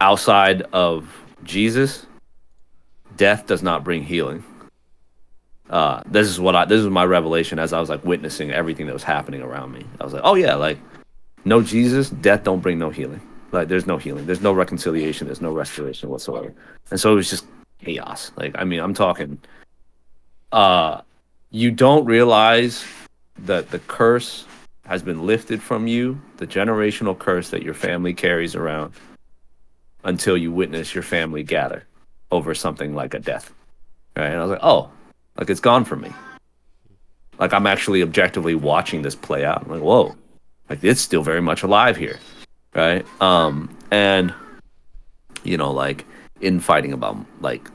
outside of Jesus, death does not bring healing. This is my revelation as I was like witnessing everything that was happening around me. I was like, oh yeah, like no Jesus, death don't bring no healing. Like there's no healing, there's no reconciliation, there's no restoration whatsoever. And so it was just chaos. Like I mean, I'm talking. Uh, you don't realize that the curse has been lifted from you, the generational curse that your family carries around, until you witness your family gather over something like a death. Right? And I was like, oh, like it's gone from me. Like I'm actually objectively watching this play out. I'm like, whoa, like it's still very much alive here. Right? And like infighting about like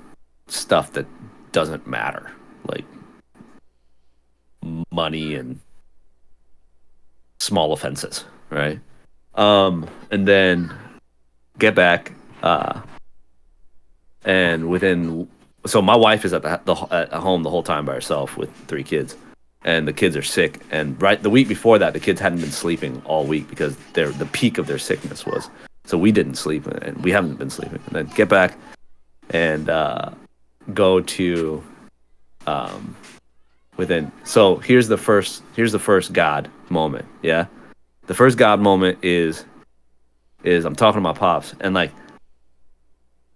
stuff that doesn't matter, like money and small offenses, right? And then get back, and so my wife is at home the whole time by herself with 3 kids, and the kids are sick. And right the week before that, the kids hadn't been sleeping all week because the peak of their sickness was. So we didn't sleep, and we haven't been sleeping. And then get back and go to So here's the first God moment. Yeah, the first God moment is I'm talking to my pops, and like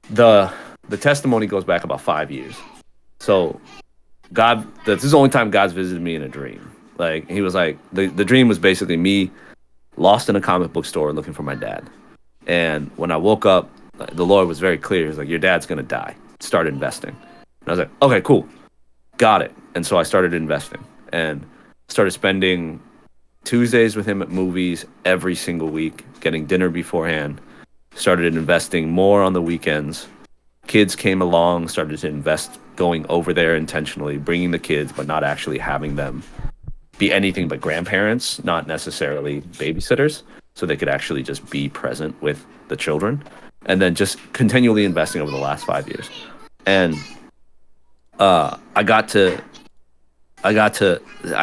the testimony goes back about 5 years. So this is the only time God's visited me in a dream. Like he was like the dream was basically me lost in a comic book store looking for my dad. And when I woke up, the Lord was very clear. He was like, your dad's gonna die. Start investing. And I was like, okay, cool. Got it. And so I started investing and started spending Tuesdays with him at movies every single week, getting dinner beforehand. Started investing more on the weekends. Kids came along, started to invest, going over there intentionally, bringing the kids, but not actually having them be anything but grandparents, not necessarily babysitters, so they could actually just be present with the children. And then just continually investing over the last 5 years. And I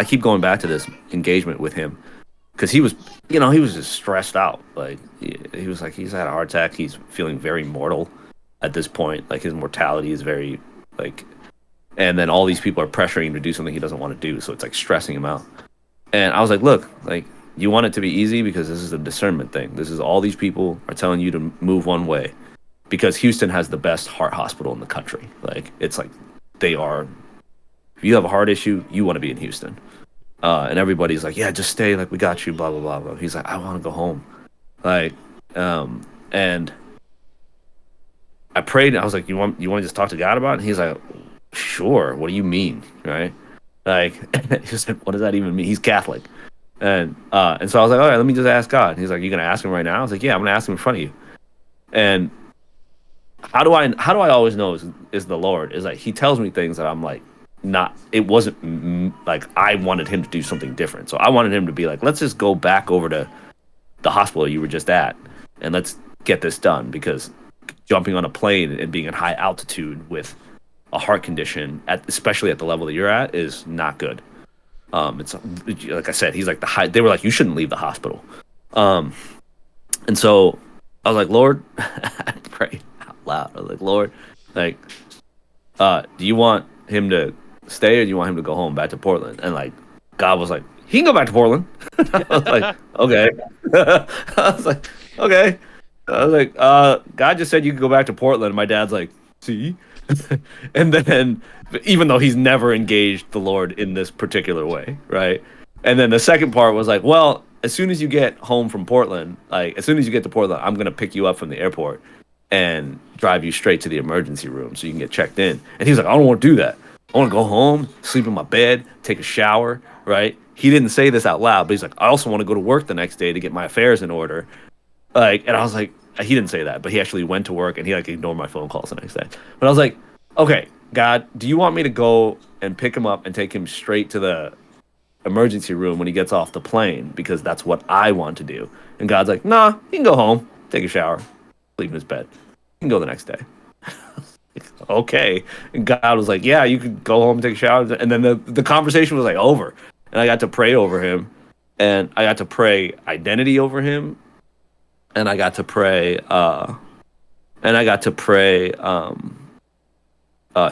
keep going back to this engagement with him because he was just stressed out. Like he was like, he's had a heart attack. He's feeling very mortal at this point. Like his mortality is very like, and then all these people are pressuring him to do something he doesn't want to do. So it's like stressing him out. And I was like, look, like you want it to be easy because this is a discernment thing. This is all these people are telling you to move one way because Houston has the best heart hospital in the country. Like it's like, if you have a heart issue, you want to be in Houston. And everybody's like, yeah, just stay. Like, we got you, blah, blah, blah, blah. He's like, I want to go home. Like, and I prayed. I was like, you want to just talk to God about it? And he's like, sure. What do you mean? Right. Like, he was like, what does that even mean? He's Catholic. And so I was like, all right, let me just ask God. And he's like, you going to ask him right now? I was like, yeah, I'm going to ask him in front of you. And how do I always know is the Lord is like he tells me things that I'm like it wasn't like I wanted him to do something different. So I wanted him to be like, let's just go back over to the hospital you were just at and let's get this done, because jumping on a plane and being in high altitude with a heart condition especially at the level that you're at is not good. It's like I said, he's like they were like, you shouldn't leave the hospital. And so I was like, Lord, I prayed out loud. I was like, Lord, like, do you want him to stay or do you want him to go home back to Portland? And like, God was like, he can go back to Portland. I was like, okay. I was like, okay. I was like, God just said you could go back to Portland. And my dad's like, see? And then, even though he's never engaged the Lord in this particular way, right? And then the second part was like, well, as soon as you get home from Portland, like as soon as you get to Portland, I'm gonna pick you up from the airport and drive you straight to the emergency room so you can get checked in. And he was like, I don't want to do that. I want to go home, sleep in my bed, take a shower, right? He didn't say this out loud, but he's like, I also want to go to work the next day to get my affairs in order. Like, and I was like, he didn't say that, but he actually went to work and he like ignored my phone calls the next day. But I was like, okay, God, do you want me to go and pick him up and take him straight to the emergency room when he gets off the plane? Because that's what I want to do. And God's like, nah, he can go home, take a shower, sleep in his bed. He can go the next day. Okay. And God was like, yeah, you could go home and take a shower. And then the conversation was like over. And I got to pray over him. And I got to pray identity over him. And I got to pray and I got to pray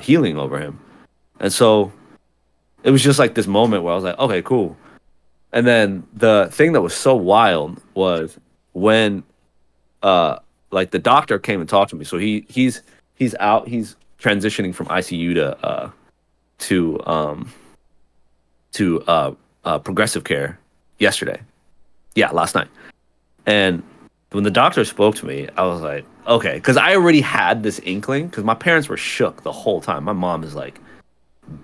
healing over him. And so it was just like this moment where I was like, okay, cool. And then the thing that was so wild was when uh like the doctor came and talked to me. So he's out, he's transitioning from ICU to progressive care yesterday. Yeah, last night. And when the doctor spoke to me, I was like, okay, because I already had this inkling because my parents were shook the whole time. My mom is like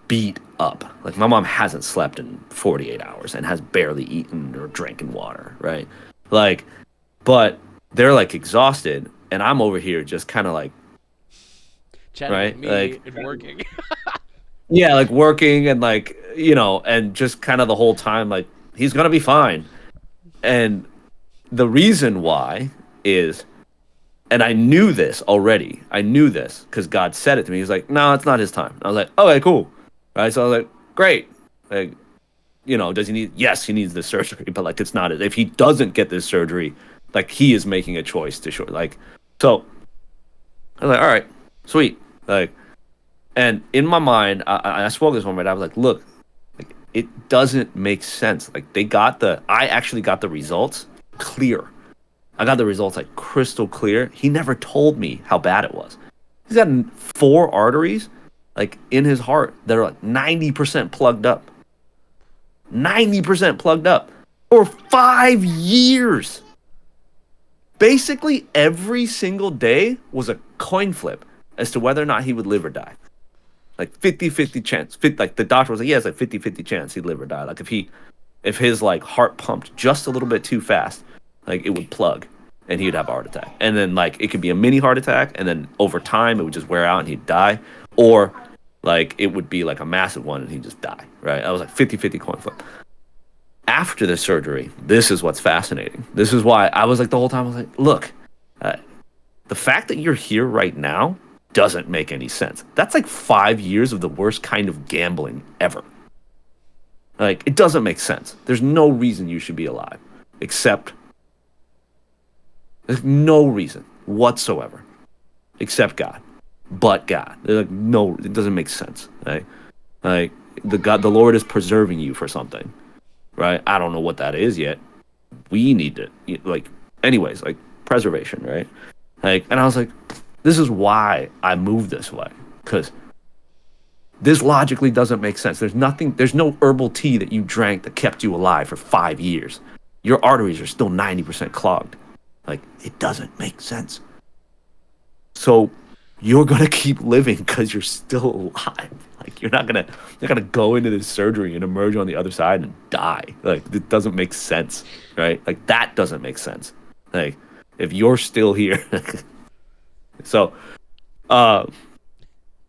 beat up. Like my mom hasn't slept in 48 hours and has barely eaten or drinking water, right? Like, but they're like exhausted, and I'm over here just kind of like, Chatting with right, me like and working. yeah, like working and like and just kind of the whole time like he's gonna be fine. And the reason why is, and I knew this already. I knew this because God said it to me. He's like, no, it's not his time. I was like, okay, cool. Right. So I was like, great. Like, does he need, yes, he needs this surgery, but like, it's not, if he doesn't get this surgery, like he is making a choice to short, like, so I was like, all right, sweet. Like, and in my mind, I spoke this moment. I was like, look, like, it doesn't make sense. Like I actually got the results clear. I got the results like crystal clear. He never told me how bad it was. He's got 4 arteries like in his heart that are like 90% plugged up. 90% plugged up for 5 years. Basically every single day was a coin flip as to whether or not he would live or die. Like 50-50 chance. Like the doctor was like, yeah, it's like 50-50 chance he'd live or die. Like if his like heart pumped just a little bit too fast, like it would plug and he'd have a heart attack. And then like it could be a mini heart attack, and then over time it would just wear out and he'd die. Or like it would be like a massive one and he'd just die. Right? I was like 50-50 coin flip. After the surgery, this is what's fascinating. This is why I was like the whole time I was like, look, the fact that you're here right now doesn't make any sense. That's like 5 years of the worst kind of gambling ever. Like, it doesn't make sense. There's no reason you should be alive, except there's no reason whatsoever, except God, but God. There's like no, it doesn't make sense. Right? Like the Lord is preserving you for something, right? I don't know what that is yet. We need to anyways, like preservation, right? Like, and I was like, this is why I moved this way, because this logically doesn't make sense. There's no herbal tea that you drank that kept you alive for 5 years. Your arteries are still 90% clogged. Like, it doesn't make sense. So you're gonna keep living because you're still alive. Like, you're not gonna go into this surgery and emerge on the other side and die. Like, it doesn't make sense, right? Like, that doesn't make sense. Like, if you're still here. So,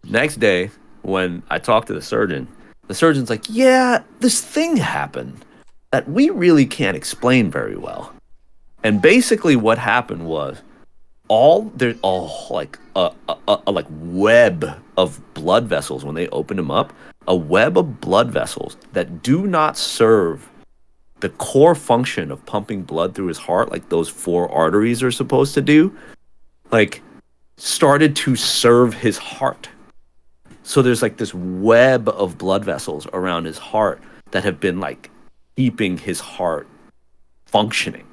next day when I talked to the surgeon's like, yeah, this thing happened that we really can't explain very well. And basically what happened was there's all like a like web of blood vessels when they opened him up, a web of blood vessels that do not serve the core function of pumping blood through his heart like those 4 arteries are supposed to do, like started to serve his heart. So there's like this web of blood vessels around his heart that have been like keeping his heart functioning.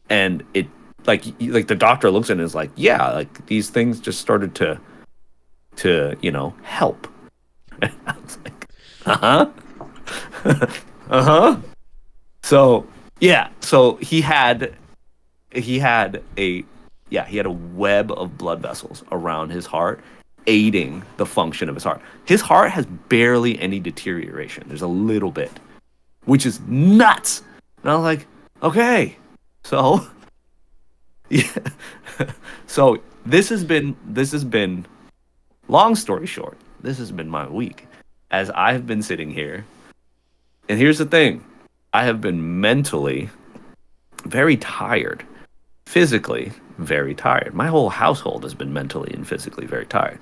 And it like the doctor looks at it and is like, yeah, like these things just started to help. And I was like, uh-huh. So yeah, so he had a web of blood vessels around his heart, aiding the function of his heart. His heart has barely any deterioration. There's a little bit, which is nuts. And I was like, okay, so yeah. So this has been long story short, this has been my week as I have been sitting here. And here's the thing. I have been mentally very tired, physically very tired. My whole household has been mentally and physically very tired.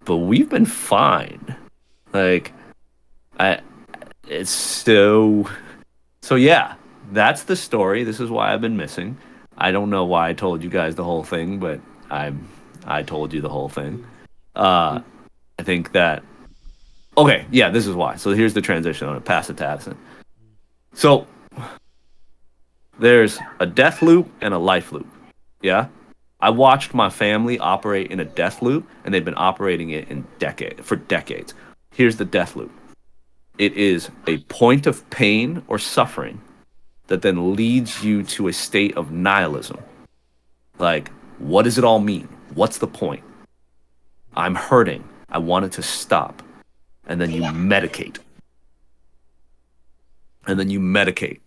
But we've been fine. Like, it's so yeah, that's the story. This is why I've been missing. I don't know why I told you guys the whole thing, but I'm I told you the whole thing. I think that okay, yeah, this is why. So here's the transition. I'm gonna pass it to Addison. So there's a death loop and a life loop. Yeah. I watched my family operate in a death loop, and they've been operating it for decades. Here's the death loop. It is a point of pain or suffering that then leads you to a state of nihilism. Like, what does it all mean? What's the point? I'm hurting. I want it to stop. And then you medicate. And then you medicate.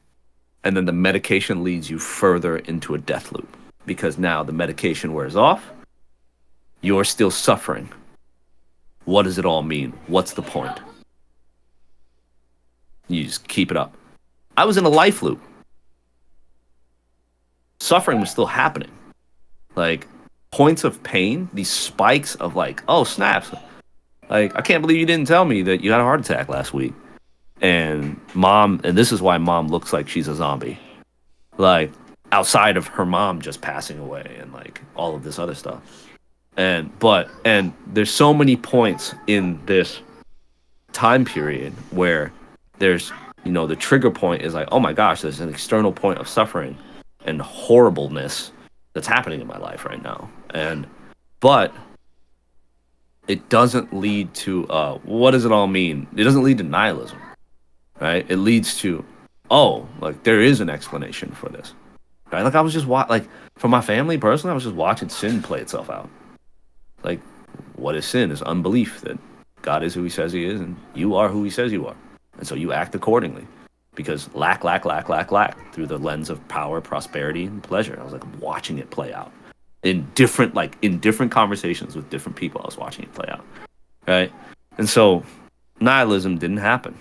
And then the medication leads you further into a death loop. Because now the medication wears off. You're still suffering. What does it all mean? What's the point? You just keep it up. I was in a life loop. Suffering was still happening. Like, points of pain, these spikes of like, oh, snaps. Like, I can't believe you didn't tell me that you had a heart attack last week. And this is why mom looks like she's a zombie. Like, outside of her mom just passing away and like all of this other stuff. And there's so many points in this time period where there's, the trigger point is like, oh my gosh, there's an external point of suffering and horribleness that's happening in my life right now. But it doesn't lead to, what does it all mean? It doesn't lead to nihilism, right? It leads to, oh, like there is an explanation for this, right? Like I was just for my family personally, I was just watching sin play itself out. Like, what is sin? Is unbelief that God is who he says he is and you are who he says you are. And so you act accordingly because lack through the lens of power, prosperity, and pleasure. I was like watching it play out in different conversations with different people. I was watching it play out, right? And so nihilism didn't happen.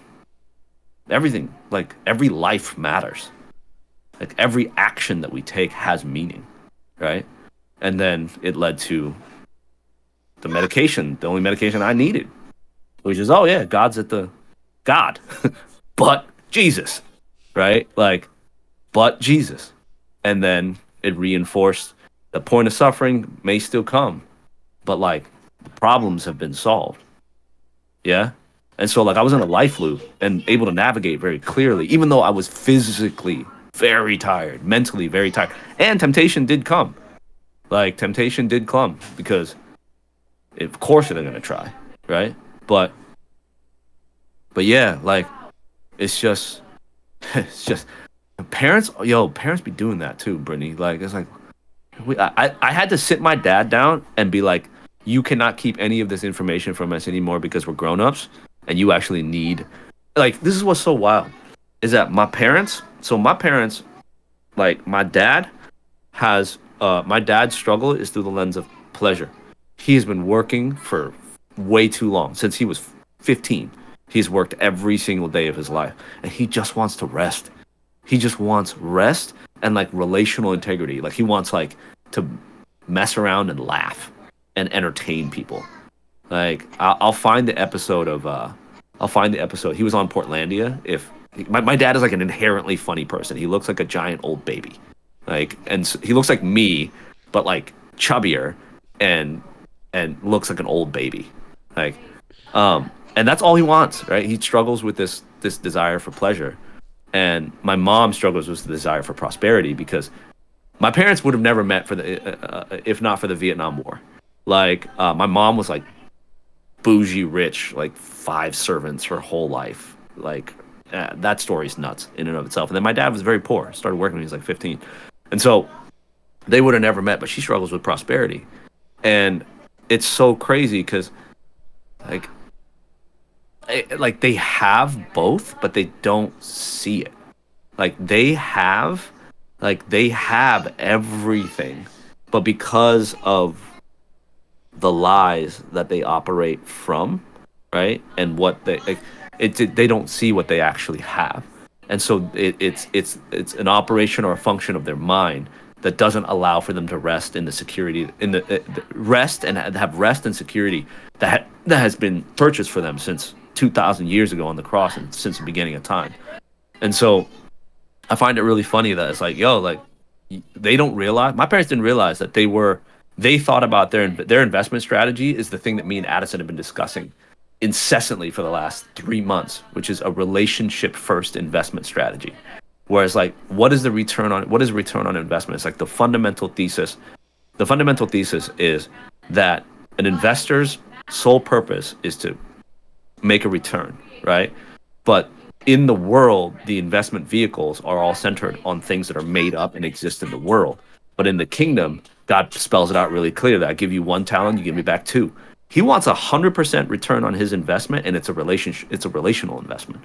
Everything, like every life matters. Like every action that we take has meaning, right? And then it led to the medication, the only medication I needed, which is, oh yeah, God, but Jesus, right? Like, but Jesus. And then it reinforced the point of suffering may still come, but like the problems have been solved. Yeah. And so like I was in a life loop and able to navigate very clearly, even though I was physically very tired, mentally very tired. And temptation did come. Like temptation did come because of course they're going to try, right? But yeah, like it's just parents be doing that too, Brittany. Like it's like I had to sit my dad down and be like, you cannot keep any of this information from us anymore because we're grown-ups and you actually need, like, this is what's so wild is that my parents, like my dad's struggle is through the lens of pleasure. He has been working for way too long, since he was 15. He's worked every single day of his life and he just wants to rest. He just wants rest and like relational integrity. Like he wants like to mess around and laugh and entertain people. Like I'll find the episode. He was on Portlandia. My dad is like an inherently funny person. He looks like a giant old baby. Like, and he looks like me, but like chubbier and looks like an old baby. Like, and that's all he wants, right? He struggles with this desire for pleasure. And my mom struggles with the desire for prosperity because my parents would have never met if not for the Vietnam War. Like, my mom was like bougie rich, like 5 servants her whole life. Like, that story's nuts in and of itself. And then my dad was very poor, started working when he was like 15. And so they would have never met, but she struggles with prosperity. And it's so crazy because like they have both, but they don't see it. Like they have everything, but because of the lies that they operate from, right? And what they don't see what they actually have. And so it's an operation or a function of their mind that doesn't allow for them to rest in the security, in the rest and have rest and security that has been purchased for them since 2,000 years ago on the cross and since the beginning of time. And so I find it really funny that it's like, like they don't realize, my parents didn't realize that they were They thought about their investment strategy is the thing that me and Addison have been discussing incessantly for the last 3 months, which is a relationship first investment strategy. Whereas like what is return on investment? It's like the fundamental thesis. The fundamental thesis is that an investor's sole purpose is to make a return, right? But in the world, the investment vehicles are all centered on things that are made up and exist in the world. But in the kingdom, God spells it out really clear that I give you one talent, you give me back two. He wants 100% return on his investment, and it's a relationship. It's a relational investment.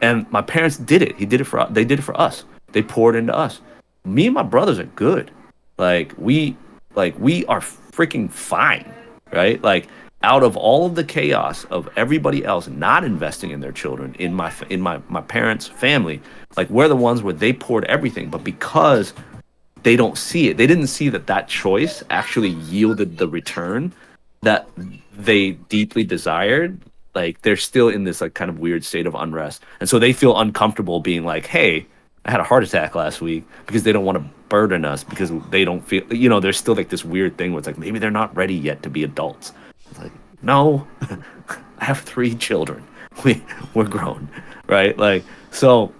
And my parents did it. They did it for us. They poured into us. Me and my brothers are good. Like we are freaking fine, right? Like out of all of the chaos of everybody else not investing in their children in my parents' family, like we're the ones where they poured everything, but because they don't see it, they didn't see that that choice actually yielded the return that they deeply desired. Like they're still in this like kind of weird state of unrest, and so they feel uncomfortable being like, hey, I had a heart attack last week, because they don't want to burden us, because they don't feel, there's still like this weird thing where it's like maybe they're not ready yet to be adults. It's like, no, I have 3 children. We're grown, right? Like, so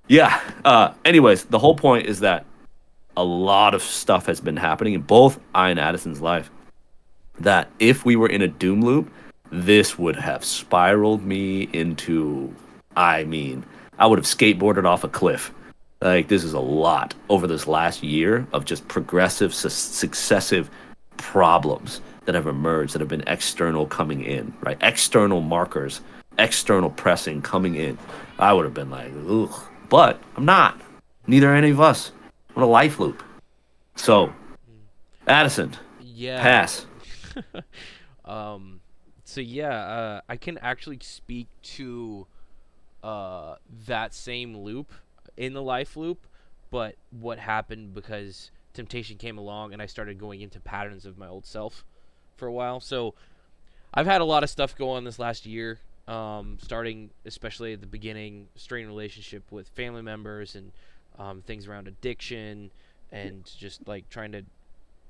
yeah. Anyways, the whole point is that a lot of stuff has been happening in both I and Addison's life, that if we were in a doom loop, this would have spiraled me into, I mean, I would have skateboarded off a cliff. Like, this is a lot over this last year of just progressive, successive problems that have emerged, that have been external coming in, right? External markers, external pressing coming in. I would have been like, ugh. But I'm not. Neither are any of us. I'm in a life loop. So, Addison, Yeah. pass. um. So yeah, I can actually speak to that same loop in the life loop, but what happened because temptation came along and I started going into patterns of my old self for a while. So I've had a lot of stuff go on this last year, starting especially at the beginning, strained relationship with family members and things around addiction and just like trying to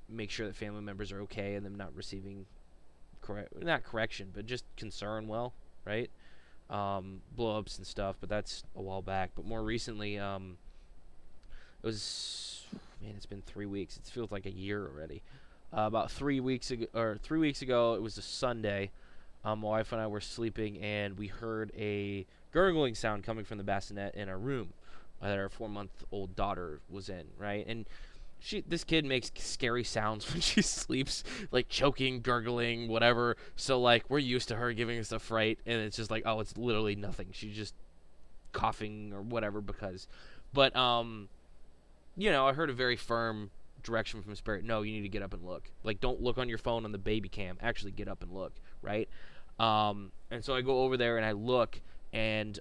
make sure that family members are okay and them not receiving not correction, but just concern, well, right? Blow ups and stuff, but that's a while back. But more recently, it was, man, it's been 3 weeks. It feels like a year already. About 3 weeks ago, or 3 weeks ago, it was a Sunday. My wife and I were sleeping, and we heard a gurgling sound coming from the bassinet in our room that our 4-month-old daughter was in, right? And this kid makes scary sounds when she sleeps, like choking, gurgling, whatever. So like we're used to her giving us a fright, and it's just like, oh, it's literally nothing. She's just coughing or whatever because, but I heard a very firm direction from Spirit. No, you need to get up and look. Like, don't look on your phone on the baby cam. Actually, get up and look, right? And so I go over there and I look, and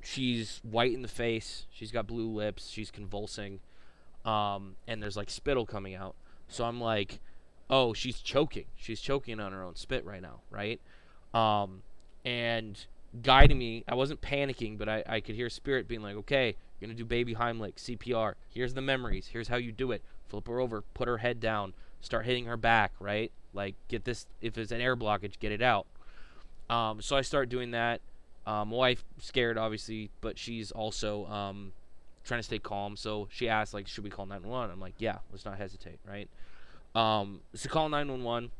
she's white in the face. She's got blue lips. She's convulsing. And there's like spittle coming out. So I'm like, oh, she's choking. She's choking on her own spit right now, right? And guiding me, I wasn't panicking, but I could hear Spirit being like, okay, you're going to do baby Heimlich, CPR. Here's the memories. Here's how you do it. Flip her over, put her head down, start hitting her back, right? Like, get this, if it's an air blockage, get it out. So I start doing that. My wife, scared, obviously, but she's also trying to stay calm. So she asked, like, should we call 911? I'm like, yeah, let's not hesitate, right? So call 911.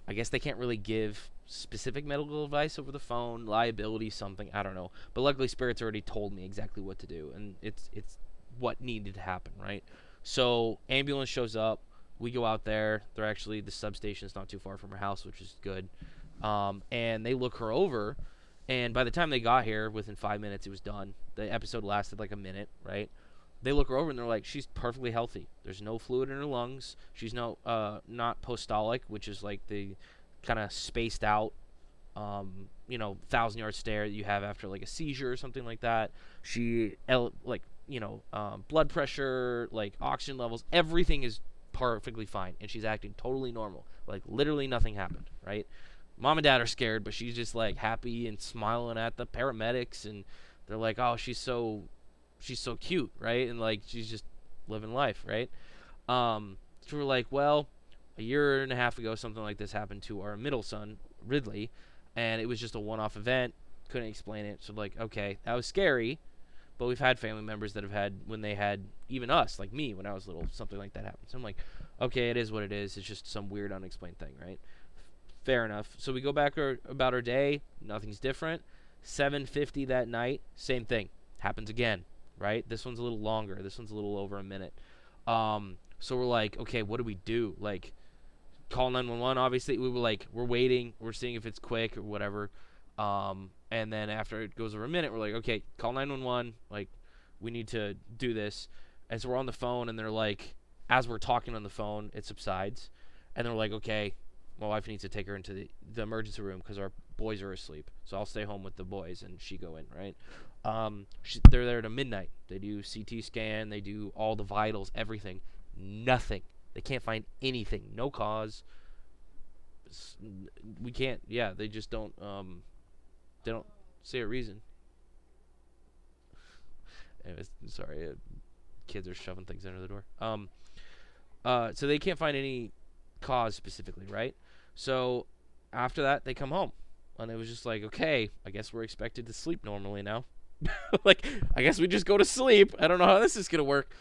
I guess they can't really give specific medical advice over the phone, liability, something, I don't know. But luckily, Spirit's already told me exactly what to do, and it's what needed to happen, right? So ambulance shows up. We go out there. The substation's not too far from her house, which is good. And they look her over, and by the time they got here, within 5 minutes, it was done. The episode lasted like a minute, right? They look her over and they're like, she's perfectly healthy. There's no fluid in her lungs. She's not postolic, which is like the kind of spaced out, 1,000-yard stare that you have after like a seizure or something like that. Blood pressure, like oxygen levels, everything is perfectly fine, and she's acting totally normal. Like literally nothing happened, right? Mom and dad are scared, but she's just like happy and smiling at the paramedics, and they're like, oh, she's so cute, right? And like she's just living life, right? So we're like, well, a year and a half ago, something like this happened to our middle son, Ridley, and it was just a one-off event. Couldn't explain it. So like, okay, that was scary. But we've had family members that have had, when they had, even us, like me, when I was little, something like that happened. So I'm like, okay, it is what it is. It's just some weird, unexplained thing, right? Fair enough. So we go back about our day. Nothing's different. 7:50 that night, same thing. Happens again, right? This one's a little longer. This one's a little over a minute. So we're like, okay, what do we do? Like, call 911. Obviously, we were like, we're waiting. We're seeing if it's quick or whatever. And then after it goes over a minute, we're like, okay, call 911. Like, we need to do this. And so we're on the phone, and they're like, as we're talking on the phone, it subsides. And they're like, okay, my wife needs to take her into the emergency room because our boys are asleep. So I'll stay home with the boys, and she go in, right? They're there to midnight. They do CT scan. They do all the vitals, everything. Nothing. They can't find anything. No cause. We can't. Yeah, they just don't. They don't say a reason. Anyways, sorry. Kids are shoving things under the door. So they can't find any cause specifically, right? So after that, they come home, and it was just like, okay, I guess we're expected to sleep normally now. Like, I guess we just go to sleep. I don't know how this is gonna work,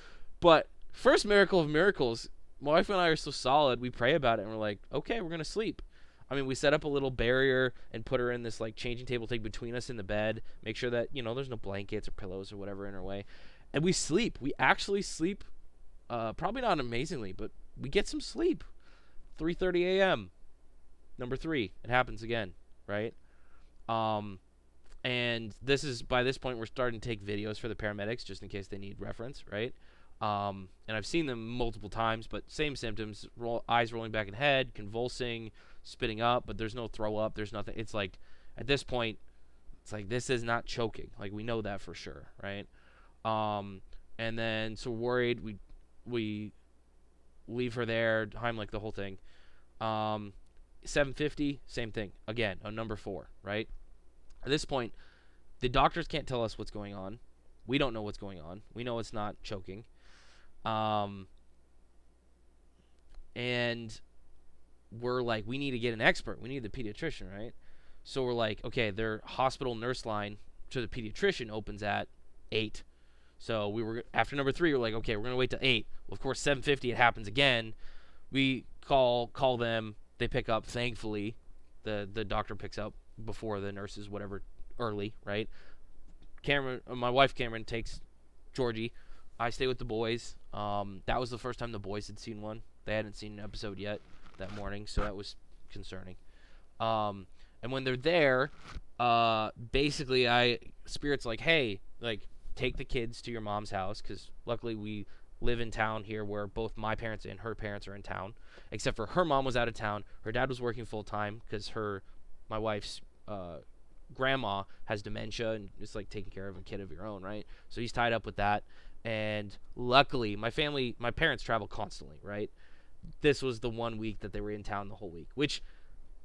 but first miracle of miracles. My wife and I are so solid. We pray about it, and we're like, okay, we're gonna sleep. I mean, we set up a little barrier and put her in this like changing table thing between us in the bed. Make sure that there's no blankets or pillows or whatever in her way, and we sleep. We actually sleep. Probably not amazingly, but we get some sleep. 3:30 a.m. Number 3. It happens again, right? And by this point we're starting to take videos for the paramedics just in case they need reference, right? And I've seen them multiple times, but same symptoms: eyes rolling back in head, convulsing, spitting up, but there's no throw up. There's nothing. It's like at this point, it's like this is not choking. Like we know that for sure, right? And then so worried, we leave her there, Heimlich, the whole thing. 7:50, same thing again, on number 4, right? At this point, the doctors can't tell us what's going on. We don't know what's going on. We know it's not choking. And we're like, we need to get an expert. We need the pediatrician, right? So we're like, okay, their hospital nurse line to the pediatrician opens at 8. So we were, after number 3, we're like, okay, we're going to wait till 8. Well, of course, 7:50, it happens again. We call them. They pick up, thankfully. The doctor picks up before the nurses, whatever, early, right? My wife Cameron takes Georgie. I stay with the boys. That was the first time the boys had seen one. They hadn't seen an episode yet that morning, so that was concerning. And when they're there, basically, Spirit's like, hey, like, take the kids to your mom's house, because luckily we live in town here where both my parents and her parents are in town, except for her mom was out of town. Her dad was working full time because my wife's grandma has dementia and it's like taking care of a kid of your own, right? So he's tied up with that. And luckily, my parents travel constantly, right? This was the 1 week that they were in town the whole week, which,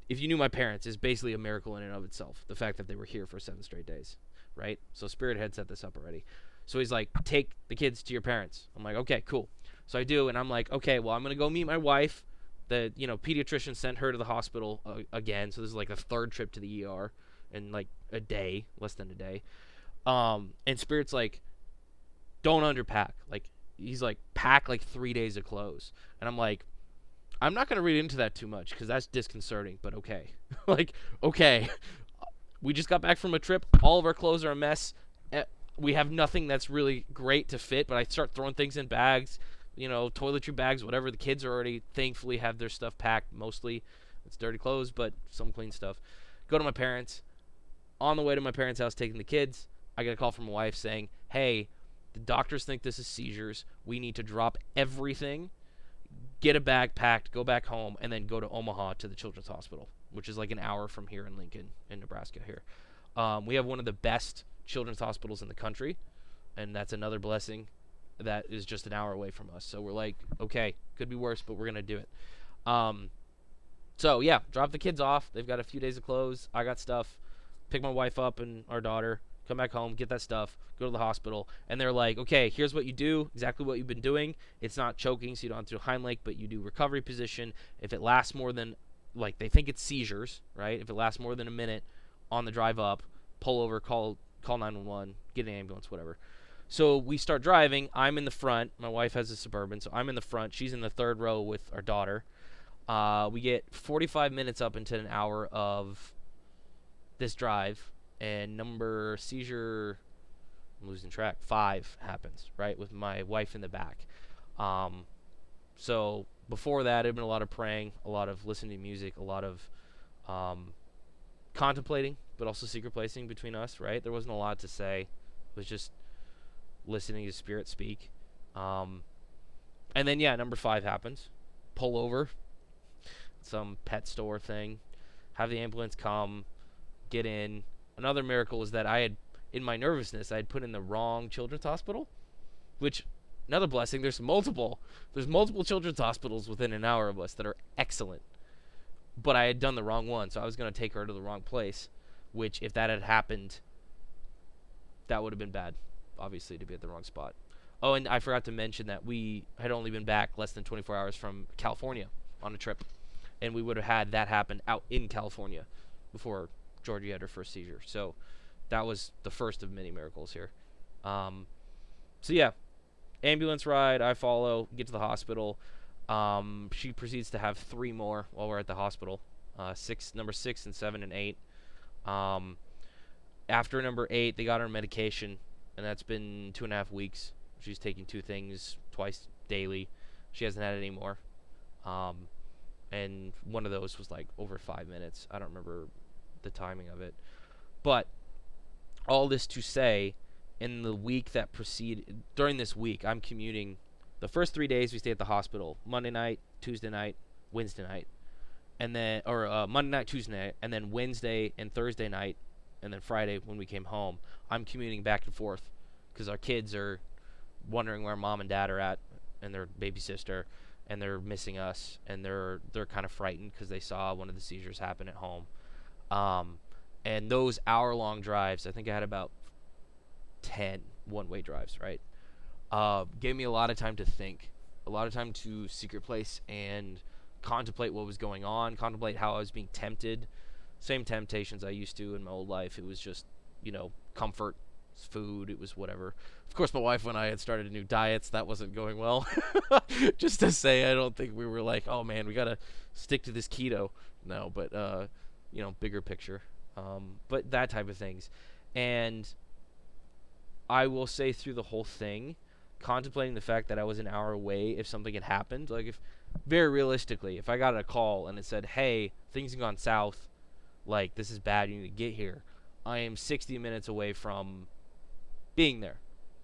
if you knew my parents, is basically a miracle in and of itself. The fact that they were here for 7 straight days, right? So Spirit had set this up already. So he's like, take the kids to your parents. I'm like, okay, cool. So I do, and I'm like, okay, well, I'm going to go meet my wife. The pediatrician sent her to the hospital again, so this is like the 3rd trip to the ER in like a day, less than a day. And Spirit's like, don't underpack. Like, he's like, pack like 3 days of clothes. And I'm like, I'm not going to read into that too much because that's disconcerting, but okay. Like, okay. We just got back from a trip. All of our clothes are a mess. We have nothing that's really great to fit, but I start throwing things in bags, toiletry bags, whatever. The kids are already, thankfully, have their stuff packed. Mostly it's dirty clothes, but some clean stuff. Go to my parents. On the way to my parents' house, taking the kids, I get a call from my wife saying, hey, the doctors think this is seizures. We need to drop everything, get a bag packed, go back home, and then go to Omaha to the Children's Hospital, which is like an hour from here in Lincoln, in Nebraska here. We have one of the best children's hospitals in the country, and that's another blessing that is just an hour away from us. So we're like, okay, could be worse, but we're going to do it. So, yeah, drop the kids off. They've got a few days of clothes. I got stuff. Pick my wife up and our daughter, come back home, get that stuff, go to the hospital. And they're like, okay, here's what you do, exactly what you've been doing. It's not choking, so you don't have to do Heimlich, but you do recovery position. If it lasts more than, like, they think it's seizures, right? If it lasts more than a minute on the drive up, pull over, call 911, get an ambulance, whatever. So we start driving. I'm in the front. My wife has a Suburban, so I'm in the front. She's in the third row with our daughter. We get 45 minutes up into an hour of this drive, and number seizure, I'm losing track, 5 happens, right, with my wife in the back. So before that, it had been a lot of praying, a lot of listening to music, a lot of contemplating, but also secret placing between us, right? There wasn't a lot to say. It was just listening to Spirit speak. And then, yeah, number 5 happens. Pull over. Some pet store thing. Have the ambulance come. Get in. Another miracle is that I had, in my nervousness, I had put in the wrong children's hospital. Which, another blessing, there's multiple children's hospitals within an hour of us that are excellent. But I had done the wrong one, so I was going to take her to the wrong place. Which, if that had happened, that would have been bad, obviously, to be at the wrong spot. Oh, and I forgot to mention that we had only been back less than 24 hours from California on a trip. And we would have had that happen out in California before Georgie had her first seizure. So that was the first of many miracles here. So yeah, ambulance ride, I follow, get to the hospital. She proceeds to have 3 more while we're at the hospital. Number 6 and 7 and 8. After number 8, they got her medication, and that's been 2.5 weeks. She's taking 2 things twice daily. She hasn't had it anymore. And one of those was like over 5 minutes. I don't remember the timing of it. But all this to say, in the week that preceded, during this week, I'm commuting. The first 3 days we stay at the hospital. Monday night, Tuesday night, Wednesday night. And then, Monday night, Tuesday night, and then Wednesday and Thursday night, and then Friday when we came home, I'm commuting back and forth because our kids are wondering where mom and dad are at, and their baby sister, and they're missing us, and they're kind of frightened because they saw one of the seizures happen at home. And those hour-long drives, I think I had about 10 one-way drives, right? Gave me a lot of time to think, a lot of time to secret place and contemplate what was going on, contemplate how I was being tempted. Same temptations I used to in my old life. It was just, comfort, food, it was whatever. Of course, my wife and I had started new diets. That wasn't going well. Just to say, I don't think we were like, oh man, we got to stick to this keto. No, but, bigger picture. But that type of things. And I will say through the whole thing, contemplating the fact that I was an hour away if something had happened, like if, very realistically, if I got a call and it said, hey, things have gone south, like, this is bad, you need to get here, I am 60 minutes away from being there.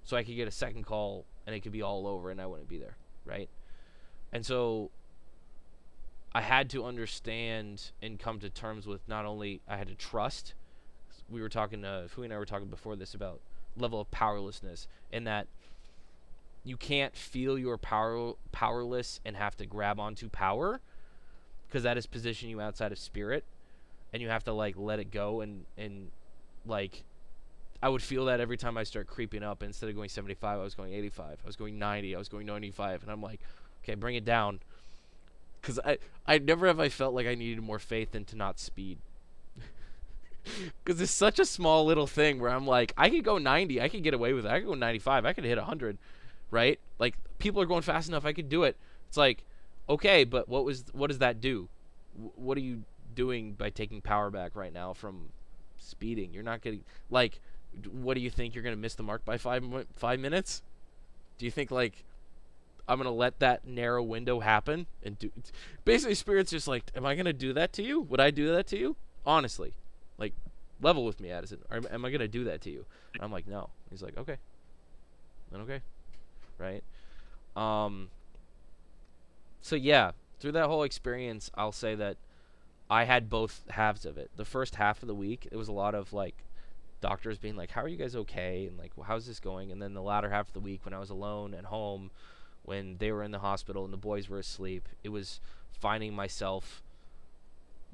So I could get a second call and it could be all over and I wouldn't be there, right? And so I had to understand and come to terms with, not only I had to trust. We were talking, Fui and I were talking before this about level of powerlessness, in that you can't feel you're powerless and have to grab onto power, because that is positioning you outside of spirit, and you have to like let it go. And like, I would feel that every time I start creeping up. Instead of going 75, I was going 85. I was going 90. I was going 95, and I'm like, okay, bring it down. Because I never have I felt like I needed more faith than to not speed. Because it's such a small little thing where I'm like, I could go 90, I could get away with it. I could go 95, I could hit 100, right? Like, people are going fast enough, I could do it. It's like, okay, but what does that do? What are you doing by taking power back right now from speeding? You're not getting, like, what do you think, you're going to miss the mark by 5 minutes? Do you think, like, I'm going to let that narrow window happen? And do, basically, Spirit's just like, am I going to do that to you? Would I do that to you? Honestly. Like, level with me, Addison. Or am I going to do that to you? And I'm like, no. He's like, okay. Then okay. Right? So, yeah. Through that whole experience, I'll say that I had both halves of it. The first half of the week, it was a lot of, like, doctors being like, how are you guys okay? And, like, well, how's this going? And then the latter half of the week, when I was alone at home, when they were in the hospital and the boys were asleep, it was finding myself,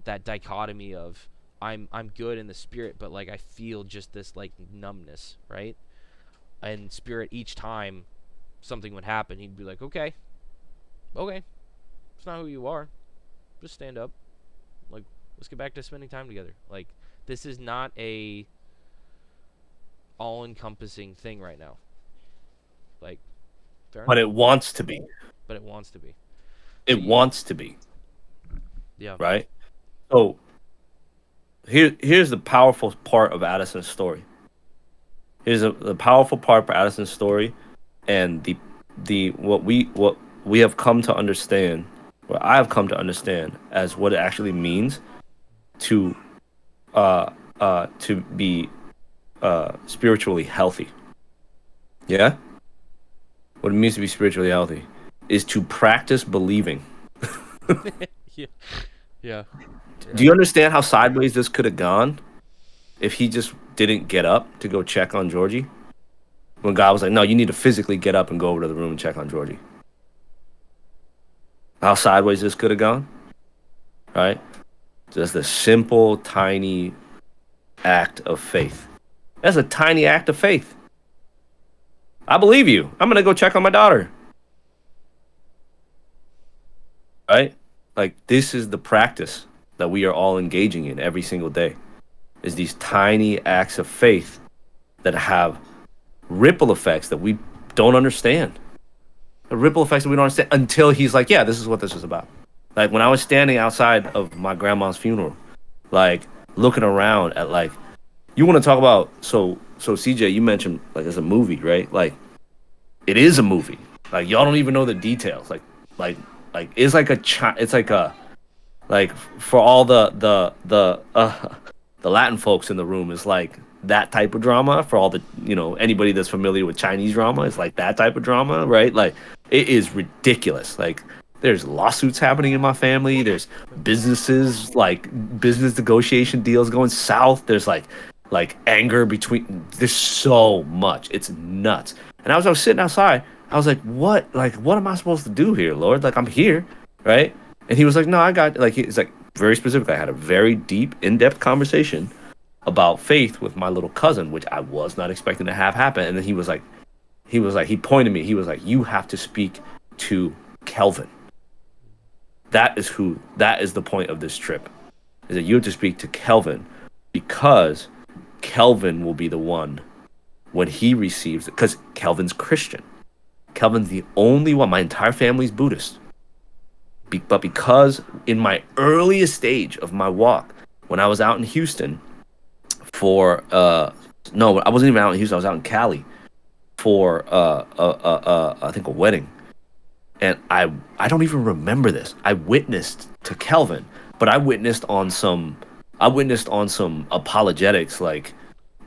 that dichotomy of, I'm good in the spirit, but like I feel just this like numbness, right? And spirit, each time something would happen, he'd be like, okay, it's not who you are. Just stand up. Like, let's get back to spending time together. Like, this is not a all-encompassing thing right now. Like, fair But enough. it wants to be. But it wants to be. So, It wants to be. yeah. Right? So here's the powerful part of Addison's story. The powerful part of Addison's story, and the what we have come to understand, what I have come to understand as what it actually means to to be spiritually healthy. Yeah? What it means to be spiritually healthy is to practice believing. Yeah. Yeah. Do you understand how sideways this could have gone if he just didn't get up to go check on Georgie? When God was like, no, you need to physically get up and go over to the room and check on Georgie. How sideways this could have gone, right? Just a simple, tiny act of faith. That's a tiny act of faith. I believe you. I'm going to go check on my daughter. Right? Like, this is the practice that we are all engaging in every single day, is these tiny acts of faith that have ripple effects that we don't understand. The ripple effects that we don't understand until he's like, yeah, this is what this is about. Like, when I was standing outside of my grandma's funeral, like, looking around at, like, you want to talk about, so CJ, you mentioned, like, it's a movie, right? Like, it is a movie. Like, y'all don't even know the details. Like it's like it's like a, like, for all the Latin folks in the room, is like that type of drama. For all the, anybody that's familiar with Chinese drama, it's like that type of drama, right? Like, it is ridiculous. Like, there's lawsuits happening in my family. There's businesses, like business negotiation deals going south. There's like anger between. There's so much. It's nuts. And I was sitting outside. I was like, what? Like, what am I supposed to do here, Lord? Like, I'm here, right? And he was like, no, I got, like, he's like, very specifically, I had a very deep, in-depth conversation about faith with my little cousin, which I was not expecting to have happen. And then he pointed me, he was like, you have to speak to Kelvin. That is the point of this trip, is that you have to speak to Kelvin, because Kelvin will be the one when he receives it, because Kelvin's Christian. Kelvin's the only one. My entire family's Buddhist. But because in my earliest stage of my walk, when I was out in Houston for no, I wasn't even out in Houston. I was out in Cali for I think a wedding, and I don't even remember this. I witnessed to Kelvin, but I witnessed on some apologetics, like,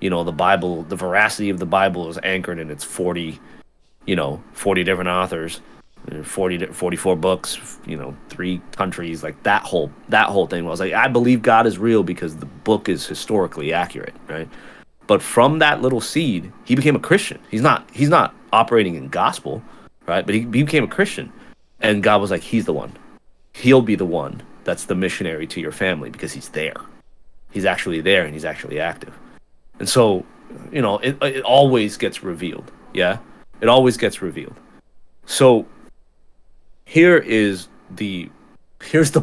the Bible, the veracity of the Bible is anchored in its 40 different authors, 44 books, 3 countries, like that whole thing. I was like, I believe God is real because the book is historically accurate, right? But from that little seed, he became a Christian. He's not operating in gospel, right? But he became a Christian, and God was like, he's the one. He'll be the one that's the missionary to your family, because he's there. He's actually there, and he's actually active. And so, it always gets revealed. Yeah, it always gets revealed. So here's the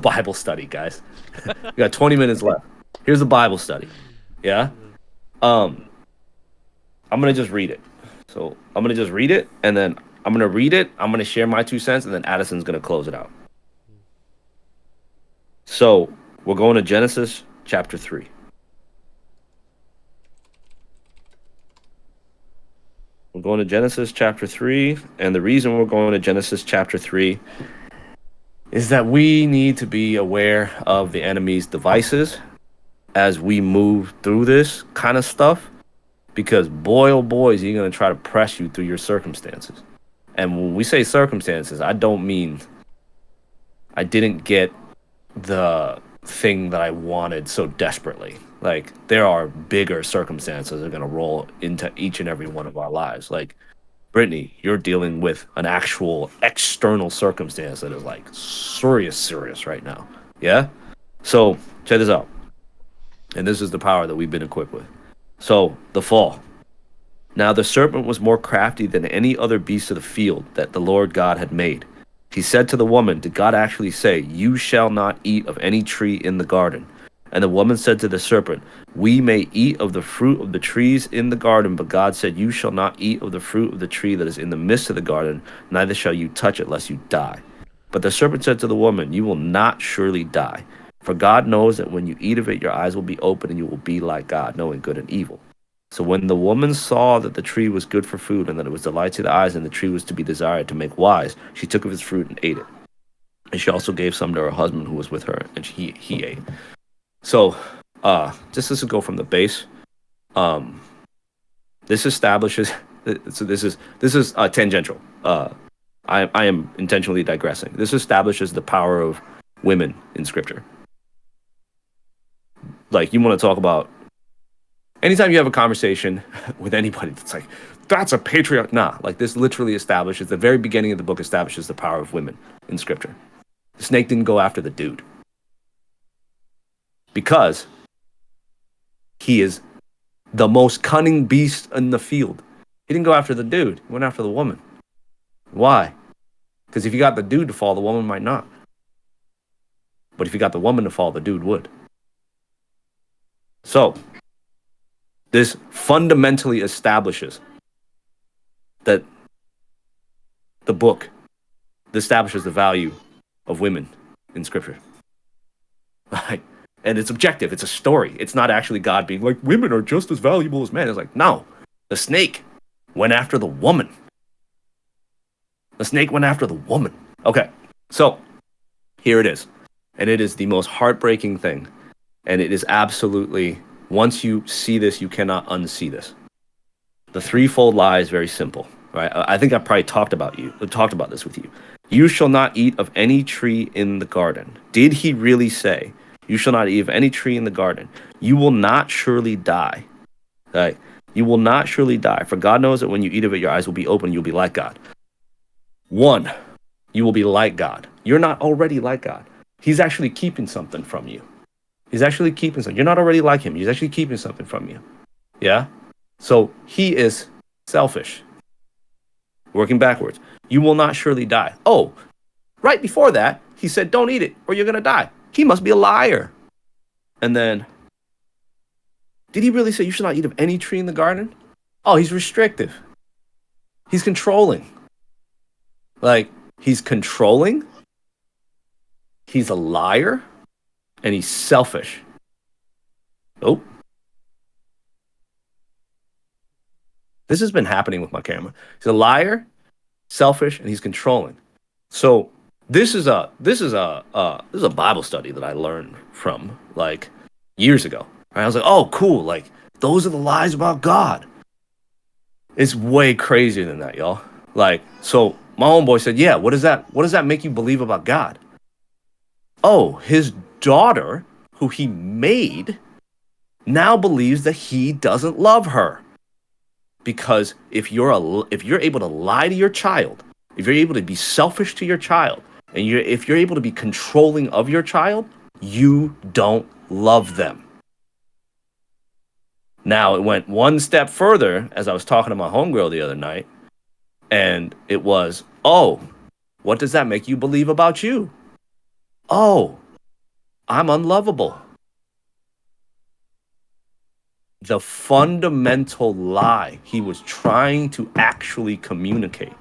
Bible study, guys. We got 20 minutes left. Here's the Bible study. Yeah. I'm gonna just read it. So I'm gonna just read it, and then I'm gonna share my 2 cents, and then Addison's gonna close it out. So we're going to Genesis chapter 3. We're going to Genesis chapter 3, and the reason we're going to Genesis chapter 3 is that we need to be aware of the enemy's devices as we move through this kind of stuff, because boy, oh boy, is he going to try to press you through your circumstances. And when we say circumstances, I don't mean I didn't get the thing that I wanted so desperately. Like, there are bigger circumstances that are going to roll into each and every one of our lives. Like, Brittany, you're dealing with an actual external circumstance that is like serious right now. Yeah? So, check this out. And this is the power that we've been equipped with. So, the fall. Now the serpent was more crafty than any other beast of the field that the Lord God had made. He said to the woman, did God actually say, you shall not eat of any tree in the garden? And the woman said to the serpent, we may eat of the fruit of the trees in the garden, but God said, you shall not eat of the fruit of the tree that is in the midst of the garden, neither shall you touch it, lest you die. But the serpent said to the woman, you will not surely die. For God knows that when you eat of it, your eyes will be open, and you will be like God, knowing good and evil. So when the woman saw that the tree was good for food, and that it was delight to the eyes, and the tree was to be desired to make wise, she took of its fruit and ate it. And she also gave some to her husband who was with her, and he ate. So, just to go from the base, this establishes. So this is tangential. I am intentionally digressing. This establishes the power of women in Scripture. Like, you want to talk about, anytime you have a conversation with anybody that's like, that's a patriarch. Nah, like, this literally establishes, the very beginning of the book establishes the power of women in Scripture. The snake didn't go after the dude, because he is the most cunning beast in the field. He didn't go after the dude. He went after the woman. Why? Because if you got the dude to fall, the woman might not. But if you got the woman to fall, the dude would. So, this fundamentally establishes that the book establishes the value of women in Scripture. Right? And it's objective. It's a story. It's not actually God being like, women are just as valuable as men. It's like, no. The snake went after the woman. The snake went after the woman. Okay. So, here it is. And it is the most heartbreaking thing. And it is absolutely, once you see this, you cannot unsee this. The threefold lie is very simple, right? I think I probably talked about this with you. You shall not eat of any tree in the garden. Did he really say, you shall not eat of any tree in the garden? You will not surely die. Right? You will not surely die. For God knows that when you eat of it, your eyes will be open and you'll be like God. 1, you will be like God. You're not already like God. He's actually keeping something from you. He's actually keeping something. You're not already like him. He's actually keeping something from you. Yeah? So he is selfish. Working backwards. You will not surely die. Oh, right before that, he said, don't eat it or you're going to die. He must be a liar. And then, did he really say you should not eat of any tree in the garden? Oh, he's restrictive. He's controlling. Like, he's controlling. He's a liar. And he's selfish. Oh. This has been happening with my camera. He's a liar, selfish, and he's controlling. So this is a Bible study that I learned from like years ago. Right? I was like, oh, cool. Like, those are the lies about God. It's way crazier than that, y'all. Like, so my homeboy said, yeah, what does that make you believe about God? Oh, his daughter, who he made, now believes that he doesn't love her. Because if you're able to lie to your child, if you're able to be selfish to your child, and if you're able to be controlling of your child, you don't love them. Now, it went one step further as I was talking to my homegirl the other night, and it was, oh, what does that make you believe about you? Oh, I'm unlovable. The fundamental lie he was trying to actually communicate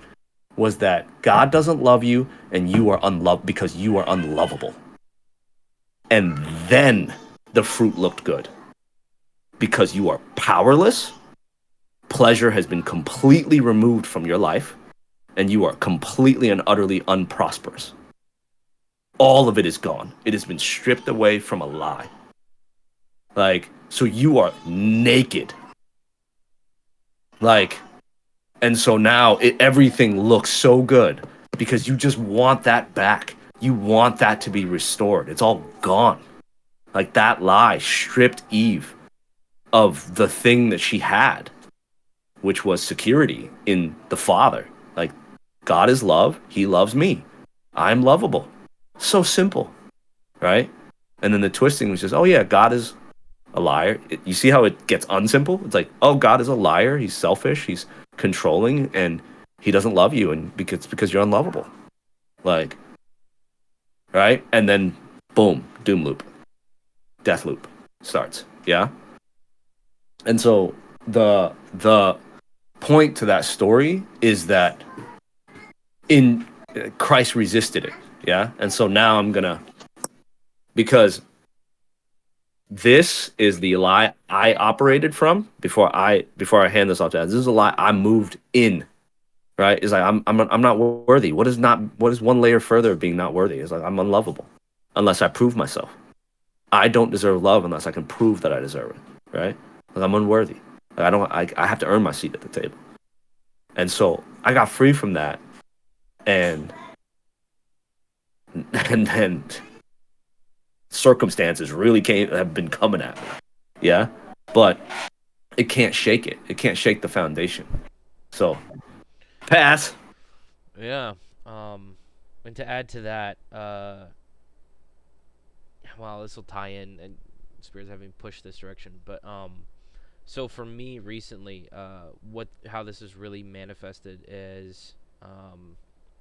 was that God doesn't love you and you are unloved because you are unlovable. And then the fruit looked good. Because you are powerless, pleasure has been completely removed from your life, and you are completely and utterly unprosperous. All of it is gone. It has been stripped away from a lie. Like, so you are naked. Like, and so now everything looks so good because you just want that back. You want that to be restored. It's all gone. Like, that lie stripped Eve of the thing that she had, which was security in the Father. Like, God is love. He loves me. I'm lovable. So simple, right? And then the twisting was just, oh yeah, God is a liar. You see how it gets unsimple? It's like, oh, God is a liar. He's selfish. He's controlling, and he doesn't love you, and because you're unlovable. Like, right? And then, boom, doom loop, death loop starts. Yeah. And so the point to that story is that in Christ resisted it. Yeah. And so now I'm gonna, because this is the lie I operated from before I hand this off to Addison. This is a lie I moved in. Right? It's like I'm not worthy. What is one layer further of being not worthy? It's like I'm unlovable unless I prove myself. I don't deserve love unless I can prove that I deserve it. Right? Like I'm unworthy. Like I have to earn my seat at the table. And so I got free from that, and then circumstances really have been coming at me. Yeah. But it can't shake it. It can't shake the foundation. So pass. Yeah. And to add to that, well, this will tie in, and Spirit's having pushed this direction, but so for me recently, how this is really manifested is,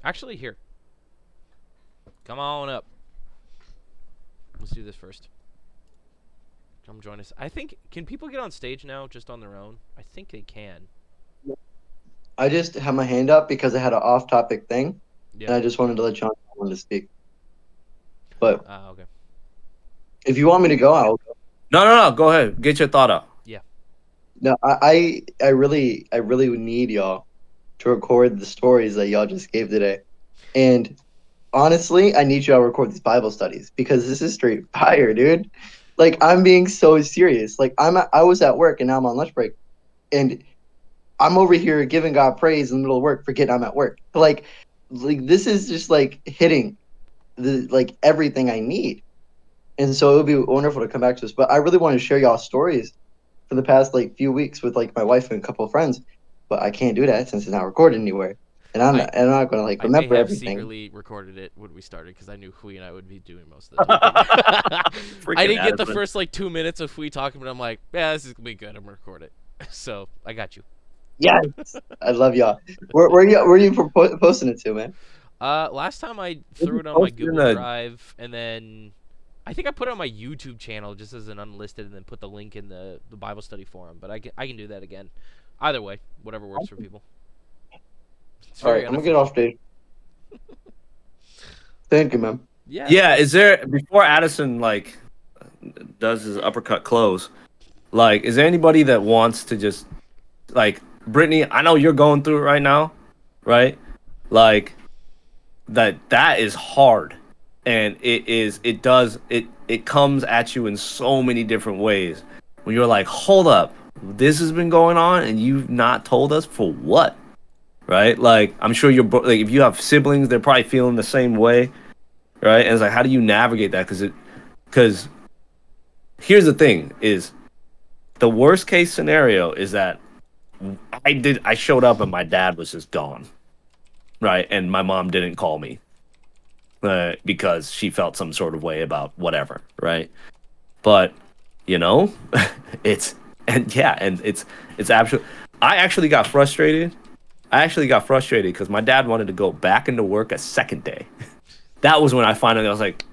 actually here. Come on up. Let's do this first. Come join us. I think, can people get on stage now just on their own? I think they can. I just had my hand up because I had an off-topic thing, Yeah. and I just wanted to let you know I wanted to speak. But Okay. if you want me to go, I'll go. No. Go ahead. Get your thought out. Yeah. No, I really need y'all to record the stories that y'all just gave today. And honestly, I need y'all to record these Bible studies because this is straight fire, dude. Like, I'm being so serious. Like, I was at work and now I'm on lunch break, and I'm over here giving God praise in the middle of work, forgetting I'm at work. Like this is just like hitting like everything I need. And so it would be wonderful to come back to this. But I really want to share y'all stories for the past like few weeks with like my wife and a couple of friends. But I can't do that since it's not recorded anywhere. And I'm not gonna like remember I may have everything. secretly recorded it when we started because I knew Hui and I would be doing most of the talking. I didn't get the first like 2 minutes of Hui talking, but I'm like, yeah, this is gonna be good. I'm gonna record it. So I got you. Yes, I love y'all. Where you posting it to, man? Last time I threw it on my Google Drive, and then I think I put it on my YouTube channel just as an unlisted, and then put the link in the Bible study forum. But I can do that again. Either way, whatever works for people. All right, I'm gonna get off stage. Thank you, man. Yeah. Is there, before Addison like does his uppercut close, like, is there anybody that wants to just, like, Brittany, I know you're going through it right now, right? Like, that is hard, and it comes at you in so many different ways when you're like, hold up, this has been going on and you've not told us for what, right? Like, I'm sure you're like, if you have siblings, they're probably feeling the same way, right? And it's like, how do you navigate that? Because here's the thing: is the worst case scenario is that I showed up and my dad was just gone, right? And my mom didn't call me because she felt some sort of way about whatever, right? But it's absolutely. I actually got frustrated. Because my dad wanted to go back into work a second day. That was when I was like,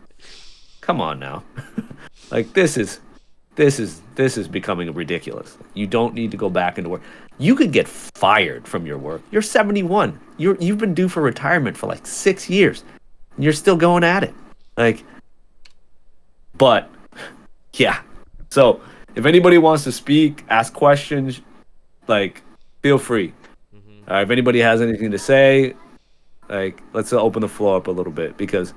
come on now, like this is becoming ridiculous. You don't need to go back into work. You could get fired from your work. You're 71. You've been due for retirement for like 6 years. And you're still going at it. Like, but yeah. So if anybody wants to speak, ask questions, like, feel free. If anybody has anything to say, like, let's open the floor up a little bit, because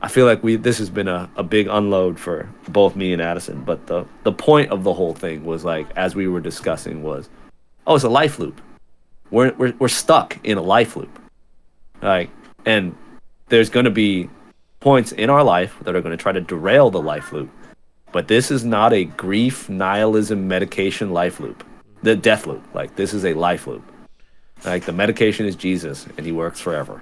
I feel like this has been a big unload for both me and Addison. But the point of the whole thing was, like, as we were discussing, was, it's a life loop. We're stuck in a life loop. Like, and there's going to be points in our life that are going to try to derail the life loop. But this is not a grief, nihilism, medication life loop. The death loop. Like, this is a life loop. Like, the medication is Jesus, and he works forever.